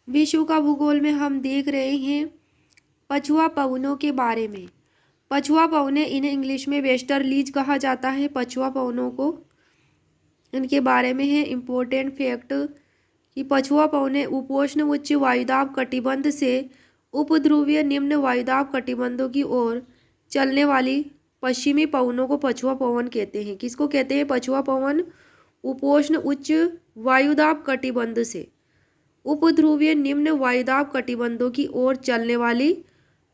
विश्व का भूगोल में हम देख रहे हैं पछुआ पवनों के बारे में। पछुआ पवने इन्हें इंग्लिश में वेस्टर्लीज कहा जाता है। पछुआ पवनों को इनके बारे में है इम्पोर्टेंट फैक्ट कि पछुआ पवने उपोष्ण उच्च वायुदाब कटिबंध से उपध्रुवीय निम्न वायुदाब कटिबंधों की ओर चलने वाली पश्चिमी पवनों को पछुआ पवन कहते हैं। किसको कहते हैं? पछुआ पवन उपोष्ण उच्च वायुदाब कटिबंध से उपध्रुवीय निम्न वायुदाब कटिबंधों की ओर चलने वाली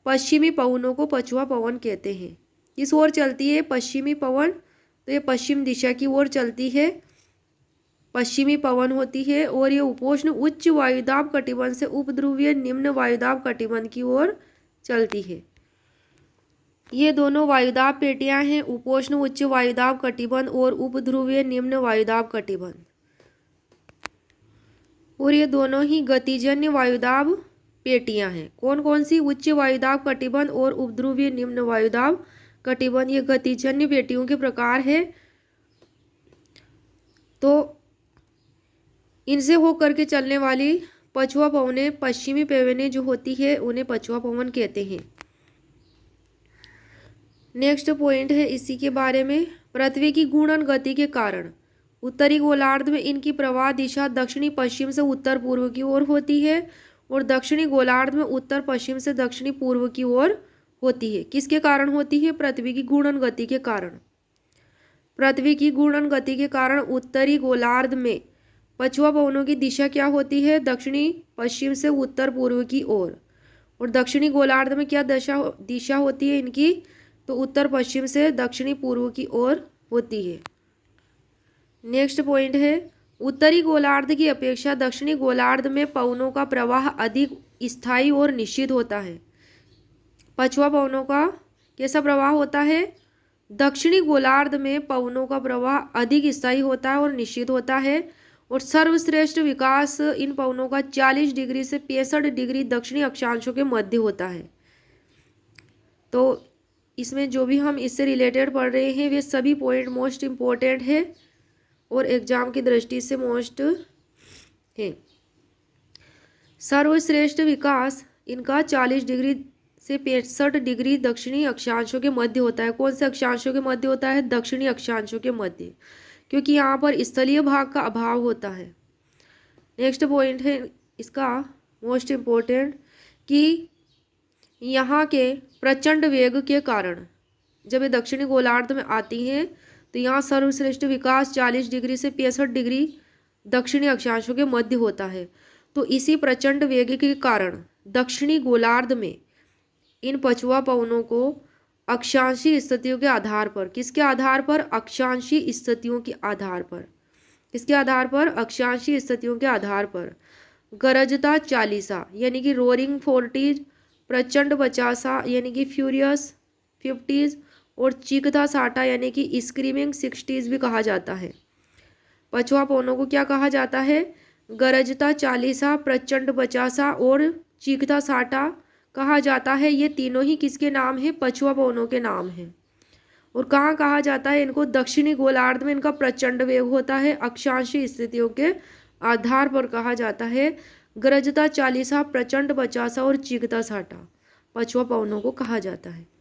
पश्चिमी पवनों को पछुआ पवन कहते हैं। किस ओर चलती है पश्चिमी पवन? तो ये पश्चिम दिशा की ओर चलती है, पश्चिमी पवन होती है। और ये उपोष्ण उच्च वायुदाब कटिबंध से उपध्रुवीय निम्न वायुदाब कटिबंध की ओर चलती है। ये दोनों वायुदाब पेटियां हैं, उपोष्ण उच्च वायुदाब कटिबंध और उपध्रुवीय निम्न वायुदाब कटिबंध। और ये दोनों ही गतिजन्य वायुदाब पेटियां हैं। कौन कौन सी? उच्च वायुदाब कटिबंध और उपध्रुवीय निम्न वायुदाब कटिबंध। ये गतिजन्य पेटियों के प्रकार है। तो इनसे होकर के चलने वाली पछुआ पवने, पश्चिमी पवनें जो होती है उन्हें पछुआ पवन कहते हैं। नेक्स्ट पॉइंट है इसी के बारे में, पृथ्वी की घूर्णन गति के कारण उत्तरी गोलार्ध में इनकी प्रवाह दिशा दक्षिणी पश्चिम से उत्तर पूर्व की ओर होती है और दक्षिणी गोलार्ध में उत्तर पश्चिम से दक्षिणी पूर्व की ओर होती है। किसके कारण होती है? पृथ्वी की घूर्णन गति के कारण। पृथ्वी की घूर्णन गति के कारण उत्तरी गोलार्ध में पछुआ पवनों की दिशा क्या होती है? दक्षिणी पश्चिम से उत्तर पूर्व की ओर। और दक्षिणी गोलार्ध में क्या दिशा होती है इनकी? तो उत्तर पश्चिम से दक्षिणी पूर्व की ओर होती है। नेक्स्ट पॉइंट है, उत्तरी गोलार्ध की अपेक्षा दक्षिणी गोलार्ध में पवनों का प्रवाह अधिक स्थायी और निश्चित होता है। पछुआ पवनों का कैसा प्रवाह होता है? दक्षिणी गोलार्ध में पवनों का प्रवाह अधिक स्थायी होता है और निश्चित होता है। और सर्वश्रेष्ठ विकास इन पवनों का 40 डिग्री से 65 डिग्री दक्षिणी अक्षांशों के मध्य होता है। तो इसमें जो भी हम इससे रिलेटेड पढ़ रहे हैं वे सभी पॉइंट मोस्ट इम्पोर्टेंट है और एग्जाम की दृष्टि से मोस्ट है। सर्वश्रेष्ठ विकास इनका 40 डिग्री से 65 डिग्री दक्षिणी अक्षांशों के मध्य होता है। कौन से अक्षांशों के मध्य होता है? दक्षिणी अक्षांशों के मध्य, क्योंकि यहाँ पर स्थलीय भाग का अभाव होता है। नेक्स्ट पॉइंट है इसका मोस्ट इम्पोर्टेंट कि यहाँ के प्रचंड वेग के कारण जब ये दक्षिणी गोलार्ध में आती हैं तो यहाँ सर्वश्रेष्ठ विकास 40 डिग्री से 65 डिग्री दक्षिणी अक्षांशों के मध्य होता है। तो इसी प्रचंड वेग के कारण दक्षिणी गोलार्ध में इन पछुआ पवनों को अक्षांशीय स्थितियों के आधार पर, किसके आधार पर? अक्षांशीय स्थितियों के आधार पर। किसके आधार पर? अक्षांशीय स्थितियों के आधार पर गरजता 40 यानी कि रोरिंग 40, प्रचंड 50 यानी कि फ्यूरियस 50 और चीखता 60 यानी कि स्क्रीमिंग 60 भी कहा जाता है। पछुआ पवनों को क्या कहा जाता है? गरजता 40, प्रचंड 50 और चीखता 60 कहा जाता है। ये तीनों ही किसके नाम है? पछुआ पवनों के नाम हैं। और कहाँ कहा जाता है इनको? दक्षिणी गोलार्ध में इनका प्रचंड वेग होता है। अक्षांशीय स्थितियों के आधार पर कहा जाता है। गरजता 40, प्रचंड 50 और चीखता 60 पछुआ पवनों को कहा जाता है।